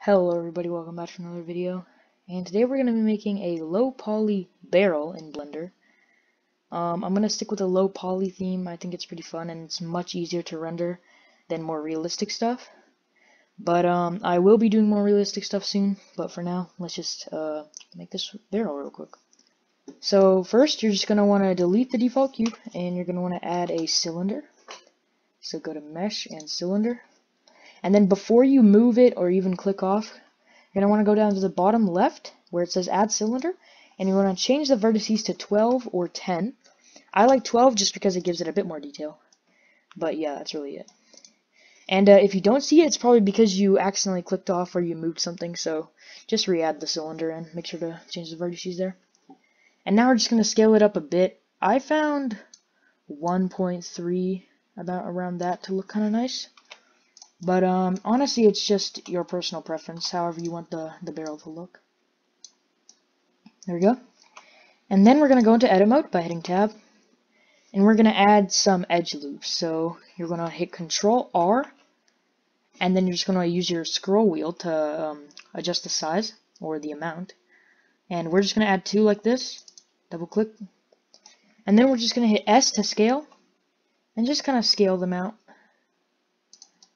Hello everybody, welcome back to another video. And today we're going to be making a low poly barrel in Blender. I'm going to stick with a low poly theme. I think it's pretty fun and it's much easier to render than more realistic stuff. But I will be doing more realistic stuff soon, but for now, let's just make this barrel real quick. So first, you're just going to want to delete the default cube and you're going to want to add a cylinder. So go to Mesh and Cylinder. And then before you move it or even click off, you're going to want to go down to the bottom left where it says Add Cylinder, and you want to change the vertices to 12 or 10. I like 12 just because it gives it a bit more detail. But yeah, that's really it. And if you don't see it, it's probably because you accidentally clicked off or you moved something, so just re-add the cylinder and make sure to change the vertices there. And now we're just going to scale it up a bit. I found 1.3, about around that, to look kind of nice. But honestly, it's just your personal preference, however you want the barrel to look. There we go. And then we're going to go into edit mode by hitting tab. And we're going to add some edge loops. So you're going to hit Control R. And then you're just going to use your scroll wheel to adjust the size or the amount. And we're just going to add 2 like this. Double click. And then we're just going to hit S to scale. And just kind of scale them out.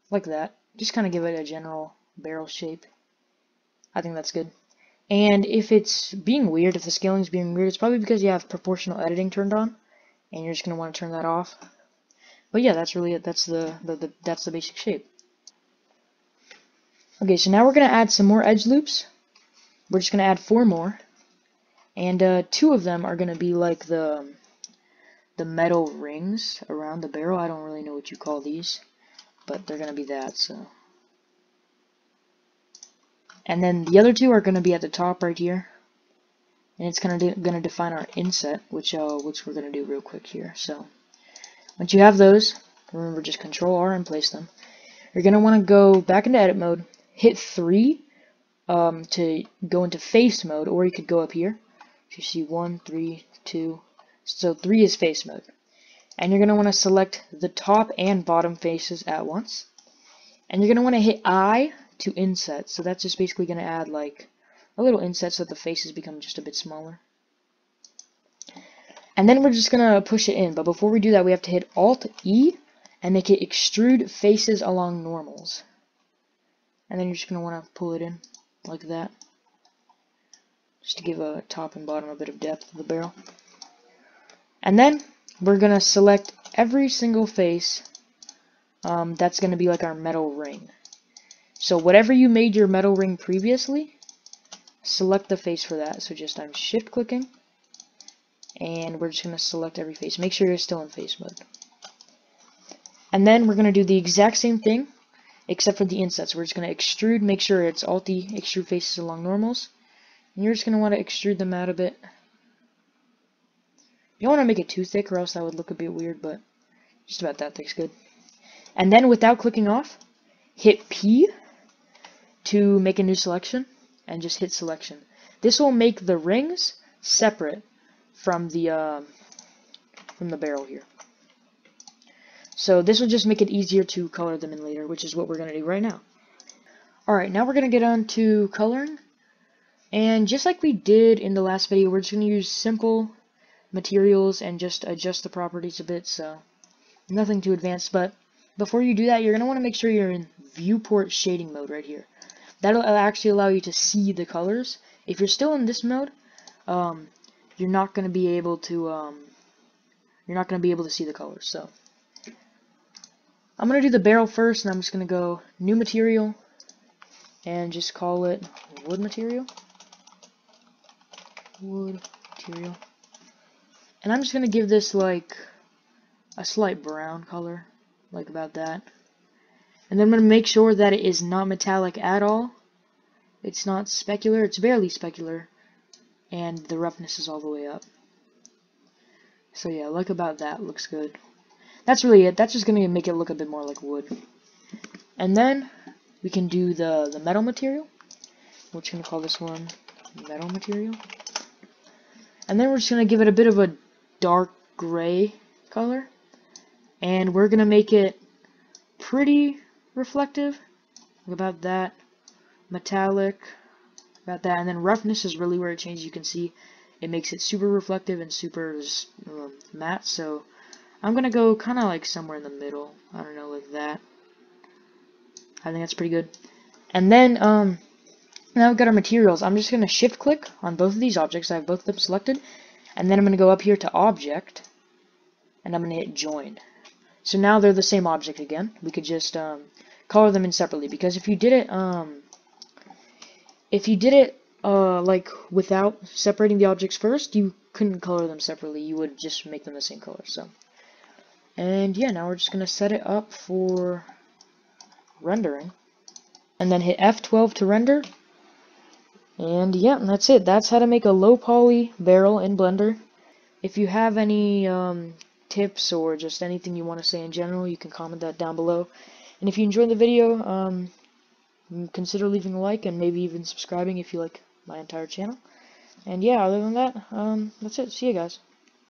Like that. Just kind of give it a general barrel shape. I think that's good. And if it's being weird, if the scaling is being weird, it's probably because you have proportional editing turned on, and you're just gonna want to turn that off. But yeah, that's really it. That's the basic shape. Okay, so now we're gonna add some more edge loops. We're just gonna add 4 more, and 2 of them are gonna be like the metal rings around the barrel. I don't really know what you call these, but they're going to be that, so. And then the other 2 are going to be at the top right here. And it's going to define our inset, which we're going to do real quick here. So, once you have those, remember just Control R and place them. You're going to want to go back into edit mode, hit 3 to go into face mode, or you could go up here. So you see 1, 3, 2. So 3 is face mode. And you're going to want to select the top and bottom faces at once. And you're going to want to hit I to inset. So that's just basically going to add like a little inset so that the faces become just a bit smaller. And then we're just going to push it in. But before we do that, we have to hit Alt E and make it extrude faces along normals. And then you're just going to want to pull it in like that. Just to give a top and bottom a bit of depth of the barrel. And then we're going to select every single face that's going to be like our metal ring. So whatever you made your metal ring previously, select the face for that. So just I'm shift clicking, and we're just going to select every face. Make sure you're still in face mode. And then we're going to do the exact same thing, except for the insets. We're just going to extrude, make sure it's Alt-E, extrude faces along normals. And you're just going to want to extrude them out a bit. You don't want to make it too thick or else that would look a bit weird, but just about that thick's good. And then without clicking off, hit P to make a new selection and just hit selection. This will make the rings separate from the barrel here. So this will just make it easier to color them in later, which is what we're going to do right now. Alright, now we're going to get on to coloring. And just like we did in the last video, we're just going to use simple materials and just adjust the properties a bit, so nothing too advanced. But before you do that, you're going to want to make sure you're in viewport shading mode right here. That'll actually allow you to see the colors. If you're still in this mode, you're not going to be able to see the colors. So I'm going to do the barrel first, and I'm just going to go new material and just call it wood material. Wood material. And I'm just going to give this like a slight brown color, like about that. And then I'm going to make sure that it is not metallic at all. It's not specular, it's barely specular. And the roughness is all the way up. So yeah, like about that, looks good. That's really it. That's just going to make it look a bit more like wood. And then we can do the metal material. We're just going to call this one metal material. And then we're just going to give it a bit of a dark gray color. And we're going to make it pretty reflective. Like about that. metallic, got that, and then roughness is really where it changes. You can see it makes it super reflective and super matte, so I'm gonna go kind of like somewhere in the middle. I don't know, like that. I think that's pretty good. And then now we've got our materials. I'm just gonna shift click on both of these objects. I have both of them selected, and then I'm gonna go up here to object, and I'm gonna hit join. So now they're the same object again. We could just color them in separately, because if you did it like without separating the objects first, you couldn't color them separately. You would just make them the same color. So, and yeah, now we're just gonna set it up for rendering, and then hit F12 to render. And yeah, that's it. That's how to make a low poly barrel in Blender. If you have any tips or just anything you want to say in general, you can comment that down below. And if you enjoyed the video, consider leaving a like and maybe even subscribing if you like my entire channel. And yeah, other than that, that's it. See you guys.